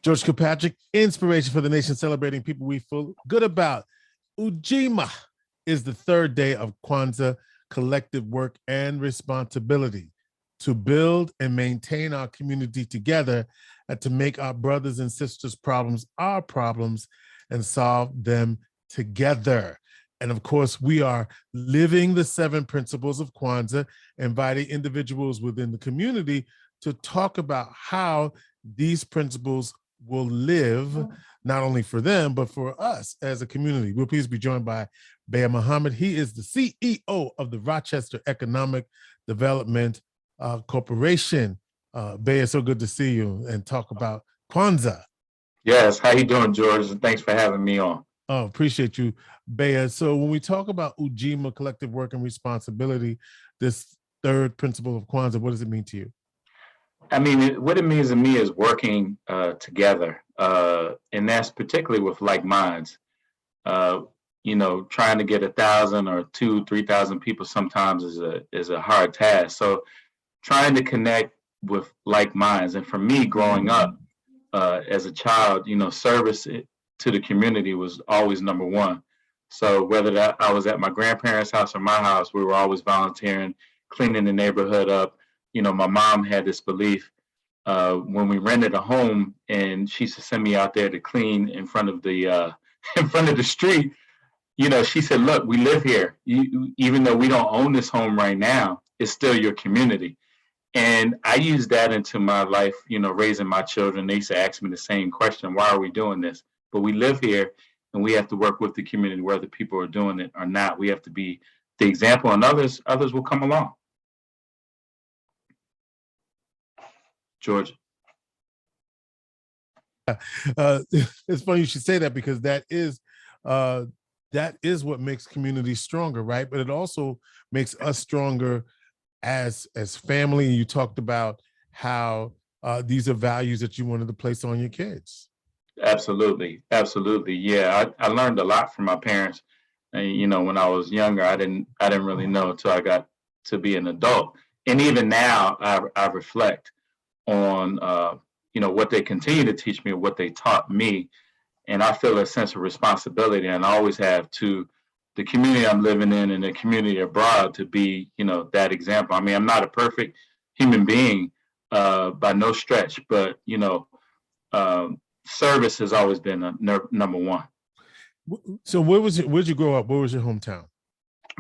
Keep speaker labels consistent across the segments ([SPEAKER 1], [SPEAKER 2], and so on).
[SPEAKER 1] George Kilpatrick Inspiration for the nation, celebrating people we feel good about. Ujima is the third day of Kwanzaa collective work and responsibility to build and maintain our community together and to make our brothers and sisters' problems our problems and solve them together. And of course, we are living the 7 principles of Kwanzaa, inviting individuals within the community to talk about how these principles will live not only for them, but for us as a community. We're pleased to be joined by Baye Muhammad. He is the CEO of the Rochester Economic Development Corporation. Baye, it's so good to see you and talk about Kwanzaa.
[SPEAKER 2] Yes, how you doing, George? And thanks for having me on.
[SPEAKER 1] Oh, appreciate you, Baye. So when we talk about Ujima, collective work and responsibility, this third principle of Kwanzaa, what does it mean to you?
[SPEAKER 2] I mean, what it means to me is working together, and that's particularly with like minds. Trying to get 1,000 or 2,000-3,000 people sometimes is a hard task. So trying to connect with like minds, and for me, growing up as a child, service to the community was always number one. So whether that I was at my grandparents' house or my house, we were always volunteering, cleaning the neighborhood up. My mom had this belief when we rented a home, and she used to send me out there to clean in front of the street. She said, "Look, we live here. Even though we don't own this home right now, it's still your community." And I used that into my life. Raising my children, they used to ask me the same question: "Why are we doing this?" But we live here, and we have to work with the community, whether people are doing it or not. We have to be the example, and others will come along. George.
[SPEAKER 1] It's funny you should say that, because that is what makes communities stronger, right? But it also makes us stronger as family. You talked about how these are values that you wanted to place on your kids.
[SPEAKER 2] Absolutely. Yeah, I learned a lot from my parents. And when I was younger, I didn't really know until I got to be an adult. And even now, I reflect on what they continue to teach me, what they taught me, and I feel a sense of responsibility, and I always have, to the community I'm living in and the community abroad, to be that example. I mean, I'm not a perfect human being by no stretch, but service has always been number one.
[SPEAKER 1] So where'd you grow up? Where was your hometown?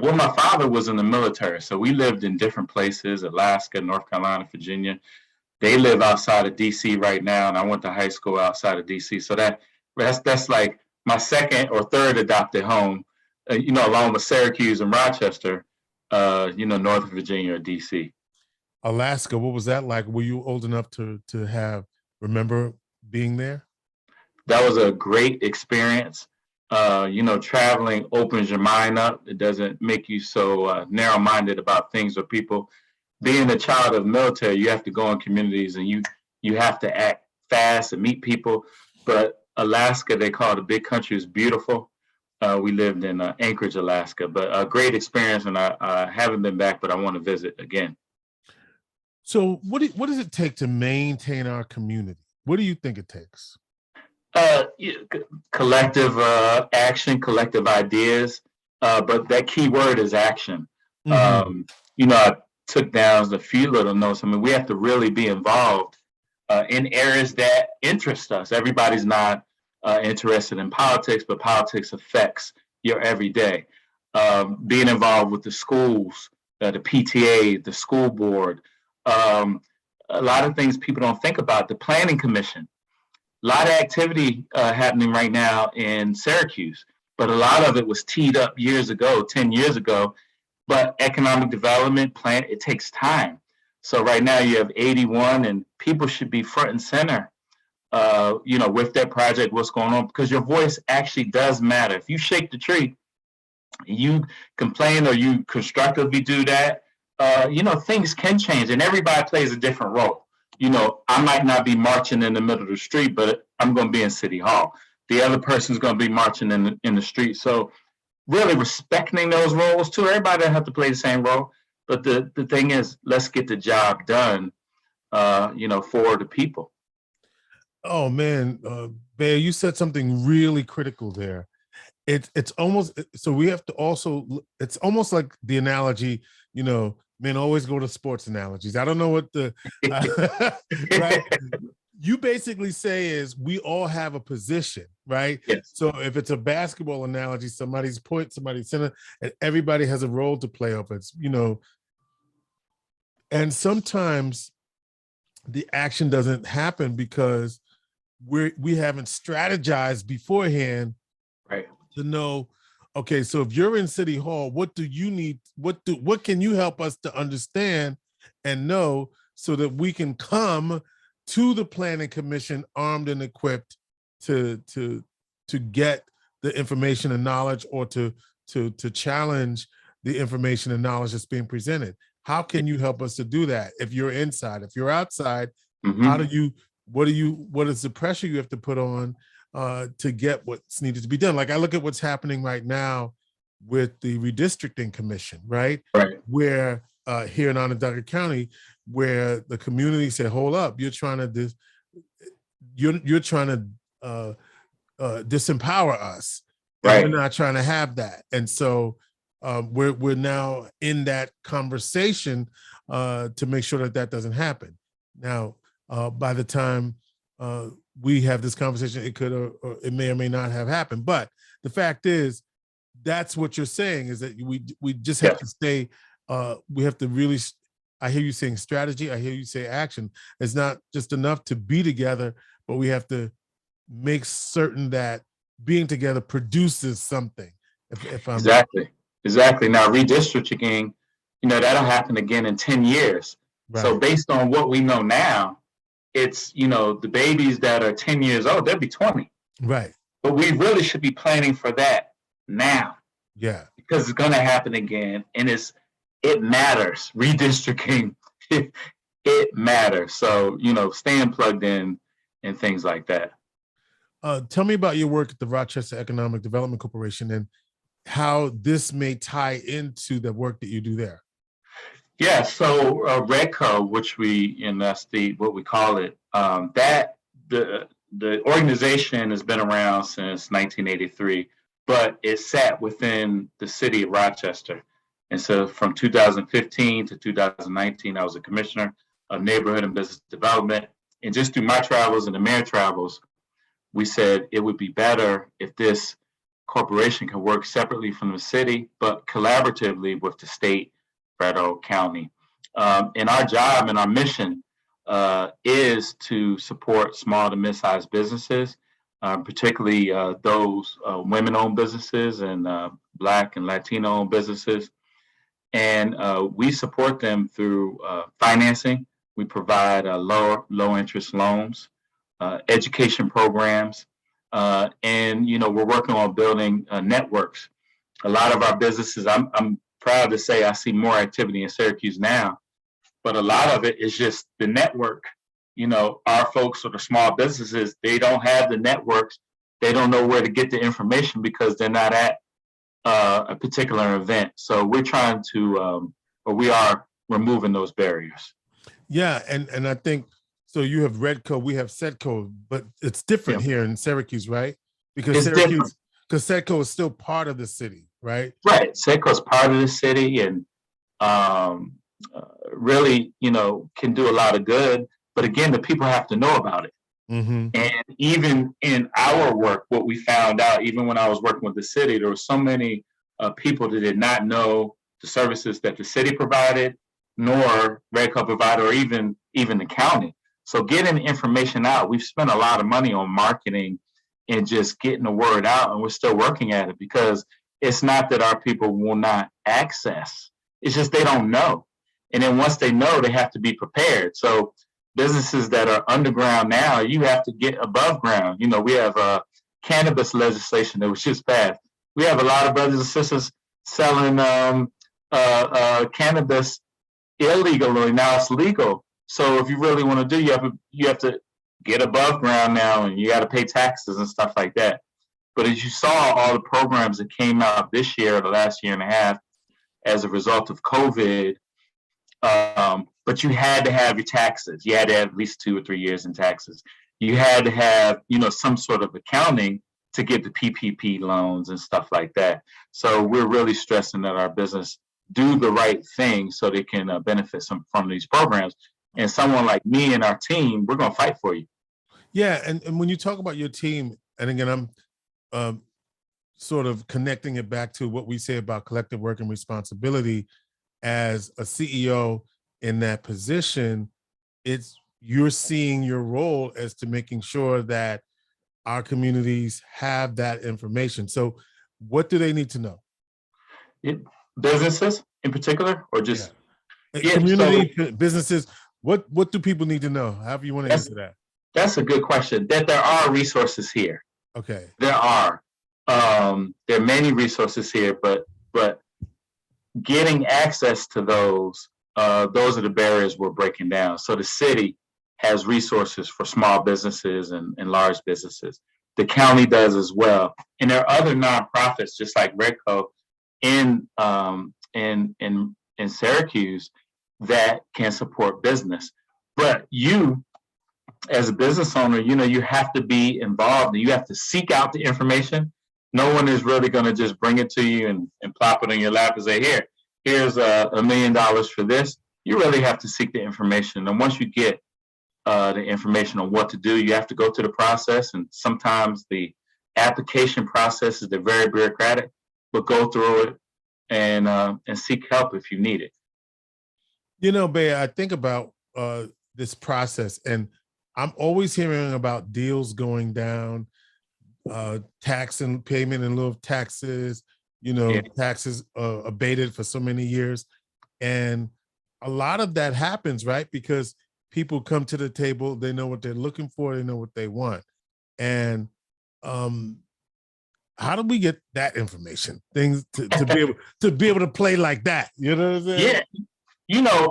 [SPEAKER 2] Well, my father was in the military, so we lived in different places: Alaska, North Carolina, Virginia. They live outside of DC right now, and I went to high school outside of DC. So that's like my second or third adopted home, along with Syracuse and Rochester, Northern Virginia or DC.
[SPEAKER 1] Alaska, what was that like? Were you old enough to remember being there?
[SPEAKER 2] That was a great experience. Traveling opens your mind up. It doesn't make you so narrow-minded about things or people. Being a child of the military, you have to go in communities, and you have to act fast and meet people. But Alaska, they call it a big country, is beautiful. We lived in Anchorage, Alaska, but a great experience, and I haven't been back, but I want to visit again.
[SPEAKER 1] So what does it take to maintain our community? What do you think it takes?
[SPEAKER 2] Collective action, collective ideas, but that key word is action. Mm-hmm. I took down a few little notes. I mean, we have to really be involved in areas that interest us. Everybody's not interested in politics, but politics affects your everyday. Being involved with the schools, the PTA, the school board, a lot of things people don't think about. The planning commission, a lot of activity happening right now in Syracuse, but a lot of it was teed up years ago, 10 years ago. But economic development plan, it takes time. So right now you have 81, and people should be front and center, with that project, what's going on, because your voice actually does matter. If you shake the tree, you complain or you constructively do that, things can change, and everybody plays a different role. I might not be marching in the middle of the street, but I'm going to be in City Hall. The other person's going to be marching in the street. So really respecting those roles too. Everybody doesn't have to play the same role, but the thing is, let's get the job done, for the people.
[SPEAKER 1] Oh man, Baye, you said something really critical there. It's almost so we have to also. It's almost like the analogy, men always go to sports analogies. I don't know what the right. You basically say is we all have a position, right?
[SPEAKER 2] Yes.
[SPEAKER 1] So if it's a basketball analogy, somebody's point, somebody's center, and everybody has a role to play up. It's and sometimes the action doesn't happen because we haven't strategized beforehand,
[SPEAKER 2] right,
[SPEAKER 1] to know, okay, so if you're in City Hall, what do you need? What can you help us to understand and know so that we can come to the Planning Commission armed and equipped to get the information and knowledge, or to challenge the information and knowledge that's being presented? How can you help us to do that? If you're inside, if you're outside, how do you? What is the pressure you have to put on to get what's needed to be done? Like I look at what's happening right now with the redistricting commission, right?
[SPEAKER 2] Right.
[SPEAKER 1] Where here in Onondaga County, where the community said, "Hold up, you're trying to disempower us, and
[SPEAKER 2] Right.
[SPEAKER 1] we're not trying to have that." And so we're now in that conversation to make sure that doesn't happen. Now, by the time we have this conversation, it could or it may or may not have happened. But the fact is, that's what you're saying, is that we just have to stay. We have to really. I hear you saying strategy. I hear you say action. It's not just enough to be together, but we have to make certain that being together produces something. If I'm
[SPEAKER 2] exactly. Now redistricting, that'll happen again in 10 years. Right. So based on what we know now, it's, the babies that are 10 years old, they'll be 20.
[SPEAKER 1] Right.
[SPEAKER 2] But we really should be planning for that now.
[SPEAKER 1] Yeah.
[SPEAKER 2] Because it's going to happen again. And it matters. Redistricting, it matters. So, staying plugged in and things like that.
[SPEAKER 1] Tell me about your work at the Rochester Economic Development Corporation and how this may tie into the work that you do there.
[SPEAKER 2] Yeah, so REDCO, which that's what we call it, that the organization has been around since 1983, but it sat within the city of Rochester. And so from 2015 to 2019, I was a commissioner of neighborhood and business development. And just through my travels and the mayor travels, we said it would be better if this corporation could work separately from the city, but collaboratively with the state, federal, county. And our job and our mission is to support small to mid-sized businesses, particularly those women-owned businesses and Black and Latino-owned businesses. And we support them through financing. We provide low interest loans, education programs, and we're working on building networks. A lot of our businesses, I'm proud to say I see more activity in Syracuse now, but a lot of it is just the network. Our folks or the small businesses, they don't have the networks. They don't know where to get the information because they're not at a particular event. So we're trying to, we are removing those barriers.
[SPEAKER 1] Yeah, and I think, so you have REDCO, we have SEDCO, but it's different here in Syracuse, right? Because SEDCO is still part of the city, right?
[SPEAKER 2] Right, SEDCO is part of the city and really, can do a lot of good. But again, the people have to know about it. Mm-hmm. And even in our work, what we found out, even when I was working with the city, there were so many people that did not know the services that the city provided, nor REDCO provided, or even the county. So getting information out, we've spent a lot of money on marketing and just getting the word out, and we're still working at it because it's not that our people will not access. It's just they don't know. And then once they know, they have to be prepared. So businesses that are underground now, you have to get above ground. We have cannabis legislation that was just passed. We have a lot of brothers and sisters selling cannabis illegally. Now it's legal. So if you really want to do, you have to get above ground now, and you got to pay taxes and stuff like that. But as you saw, all the programs that came out this year, the last year and a half, as a result of COVID, but you had to have your taxes. You had to have at least 2 or 3 years in taxes. you had to have, some sort of accounting to get the PPP loans and stuff like that. So we're really stressing that our business do the right thing so they can benefit from these programs. And someone like me and our team, we're going to fight for you.
[SPEAKER 1] Yeah, and when you talk about your team, and again, I'm sort of connecting it back to what we say about collective work and responsibility. As a CEO in that position, you're seeing your role as to making sure that our communities have that information. So what do they need to know?
[SPEAKER 2] Businesses in particular, or just
[SPEAKER 1] community, businesses, what do people need to know? However you want to answer that.
[SPEAKER 2] That's a good question. That there are resources here.
[SPEAKER 1] Okay.
[SPEAKER 2] There are many resources here, but getting access to those are the barriers we're breaking down. So the city has resources for small businesses and large businesses. The county does as well. And there are other nonprofits, just like REDCO in Syracuse, that can support business. But you, as a business owner, you have to be involved and you have to seek out the information. No one is really going to just bring it to you and plop it in your lap and say, here's $1 million for this. You really have to seek the information. And once you get the information on what to do, you have to go through the process. And sometimes the application process is very bureaucratic, but go through it and seek help if you need it.
[SPEAKER 1] Baye, I think about this process, and I'm always hearing about deals going down, tax and payment in lieu of taxes, taxes abated for so many years. And a lot of that happens, right? Because people come to the table, they know what they're looking for, they know what they want. And how do we get that information? Things to be able to play like that, you know what I'm saying?
[SPEAKER 2] Yeah.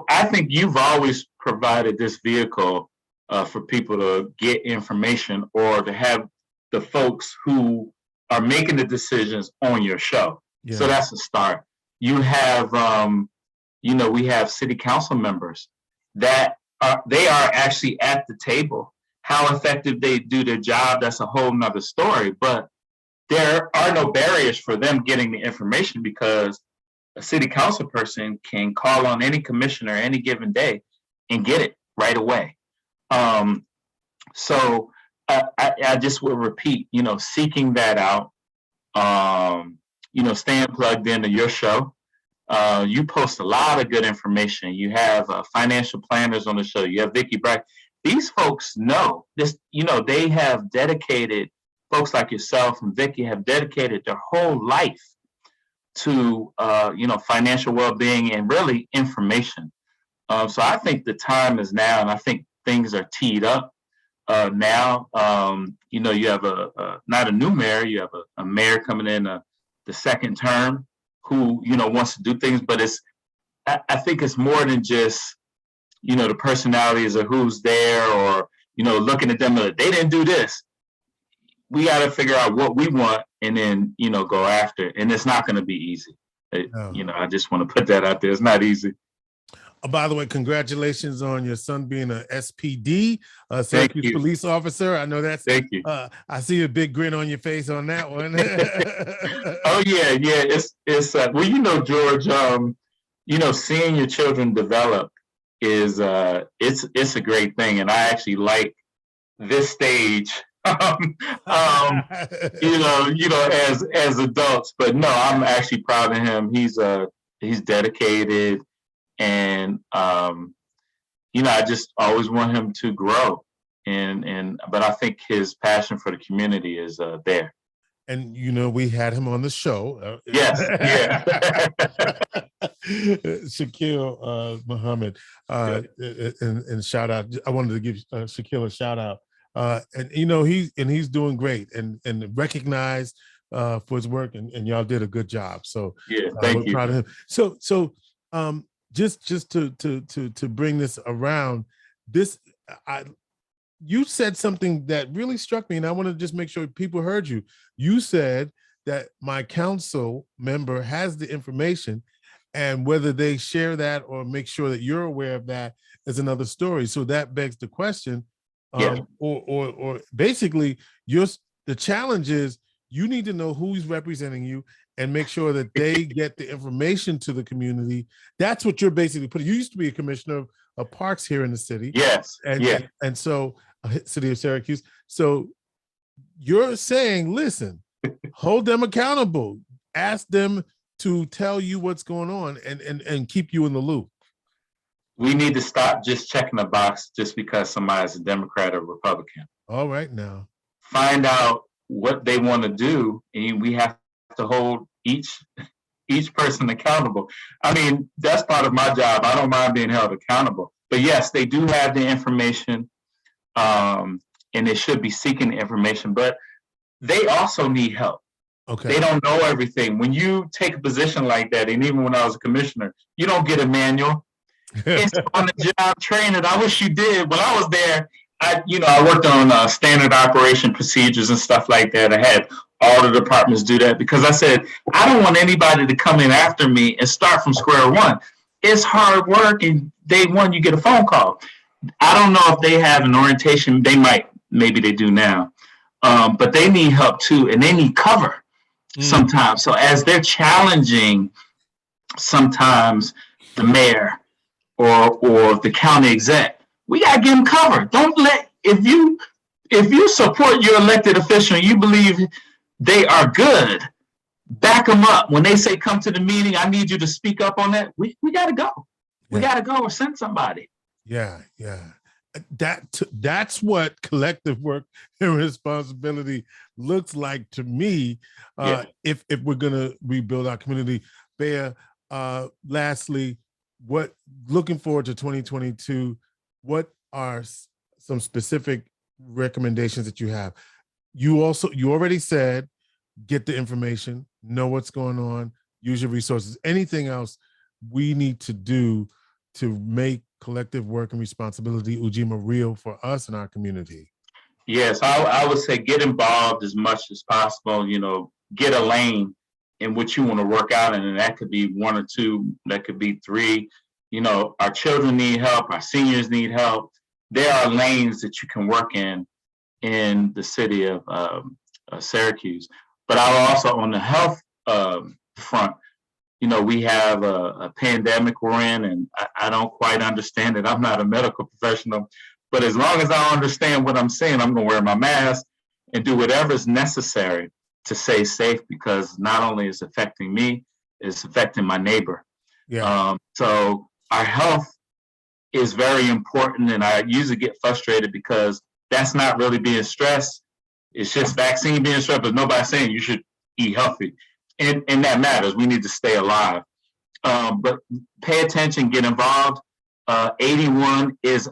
[SPEAKER 2] I think you've always provided this vehicle for people to get information or to have the folks who are making the decisions on your show. Yeah. So that's a start. You have, we have city council members that they are actually at the table. How effective they do their job, that's a whole nother story. But there are no barriers for them getting the information because a city council person can call on any commissioner any given day and get it right away. So I just will repeat, seeking that out, staying plugged into your show. You post a lot of good information. You have financial planners on the show. You have Vicky Brack. These folks know this, they have dedicated, folks like yourself and Vicky have dedicated their whole life to, financial well-being and really information. So I think the time is now, and I think things are teed up now. You have not a new mayor, you have a mayor coming in the second term who, wants to do things, but I think it's more than just, the personalities of who's there or, looking at them, they didn't do this. We got to figure out what we want and then, go after it. And it's not going to be easy. I just want to put that out there. It's not easy.
[SPEAKER 1] By the way, congratulations on your son being a SPD, Syracuse police officer. I know that's.
[SPEAKER 2] Thank you.
[SPEAKER 1] I see a big grin on your face on that one.
[SPEAKER 2] Oh yeah. It's well, George. Seeing your children develop is it's a great thing, and I actually like this stage. As adults, but no, I'm actually proud of him. He's dedicated. And I just always want him to grow, but I think his passion for the community is there.
[SPEAKER 1] And we had him on the show.
[SPEAKER 2] Yes, yeah.
[SPEAKER 1] Shaquille Muhammad, and shout out. I wanted to give Shaquille a shout out, and he's doing great and recognized for his work, and y'all did a good job. So
[SPEAKER 2] yeah, thank you.
[SPEAKER 1] Proud of him. So just to bring this around, you said something that really struck me, and I want to just make sure people heard you. You said that my council member has the information, and whether they share that or make sure that you're aware of that is another story. So that begs the question,
[SPEAKER 2] Yeah.
[SPEAKER 1] Or basically, the challenge is you need to know who's representing you and make sure that they get the information to the community. That's what you're basically putting. You used to be a commissioner of parks here in the city.
[SPEAKER 2] Yes.
[SPEAKER 1] And so city of Syracuse. So you're saying, listen, hold them accountable, ask them to tell you what's going on and keep you in the loop.
[SPEAKER 2] We need to stop just checking a box just because somebody's a Democrat or Republican.
[SPEAKER 1] All right, now.
[SPEAKER 2] Find out what they want to do, and we have to hold each person accountable. I mean, that's part of my job. I don't mind being held accountable. But yes, they do have the information, and they should be seeking the information, but they also need help.
[SPEAKER 1] Okay.
[SPEAKER 2] They don't know everything. When you take a position like that, and even when I was a commissioner, you don't get a manual. It's on the job training. I wish you did. When I was there, I worked on standard operation procedures and stuff like that. I had all the departments do that because I said, I don't want anybody to come in after me and start from square one. It's hard work, and day one, you get a phone call. I don't know if they have an orientation. They might, maybe they do now, but they need help too, and they need cover sometimes. So as they're challenging sometimes the mayor or the county exec, we got to give them cover. Don't let, if you support your elected official and you believe they are good, back them up. When they say come to the meeting, I need you to speak up on that. We got to go. We got to go or send somebody.
[SPEAKER 1] Yeah. That's what collective work and responsibility looks like to me. If we're gonna rebuild our community. Baye, lastly, looking forward to 2022, what are some specific recommendations that you have? You already said, get the information, know what's going on, use your resources. Anything else we need to do to make collective work and responsibility, Ujima, real for us and our community?
[SPEAKER 2] Yes, I would say get involved as much as possible. Get a lane in which you want to work out, and that could be one or two, that could be three. Our children need help, our seniors need help. There are lanes that you can work in the city of Syracuse. But I'll also, on the health front, we have a pandemic we're in, and I don't quite understand it. I'm not a medical professional, but as long as I understand what I'm saying, I'm going to wear my mask and do whatever is necessary to stay safe, because not only is it affecting me, it's affecting my neighbor.
[SPEAKER 1] Yeah.
[SPEAKER 2] So our health is very important, and I usually get frustrated because that's not really being stressed. It's just vaccine being stressed, but nobody's saying you should eat healthy. And that matters. We need to stay alive. But pay attention, get involved. 81 is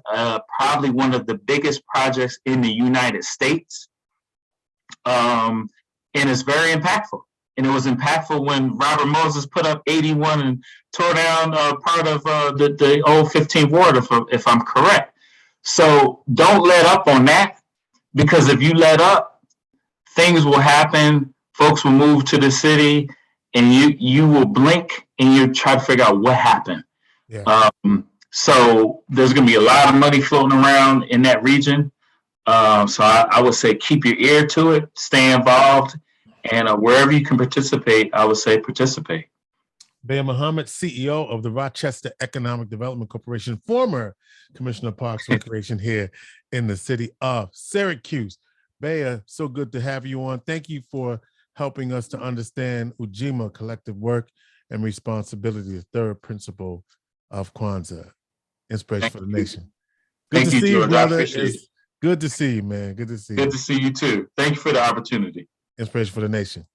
[SPEAKER 2] probably one of the biggest projects in the United States. And it's very impactful. And it was impactful when Robert Moses put up 81 and tore down part of the old 15th ward, if I'm correct. So don't let up on that, because if you let up, things will happen. Folks will move to the city, and you will blink and you try to figure out what happened.
[SPEAKER 1] Yeah.
[SPEAKER 2] So there's going to be a lot of money floating around in that region. So I would say keep your ear to it, stay involved, and wherever you can participate, I would say participate.
[SPEAKER 1] Baye Muhammad, CEO of the Rochester Economic Development Corporation, former Commissioner of Parks and Recreation here in the city of Syracuse. Baye, so good to have you on. Thank you for helping us to understand Ujima, collective work and responsibility, the third principle of Kwanzaa, inspiration for the nation. Good to see you, brother. It's good to see you, man. Good to see you.
[SPEAKER 2] Good to see you too. Thank you for the opportunity.
[SPEAKER 1] Inspiration for the nation.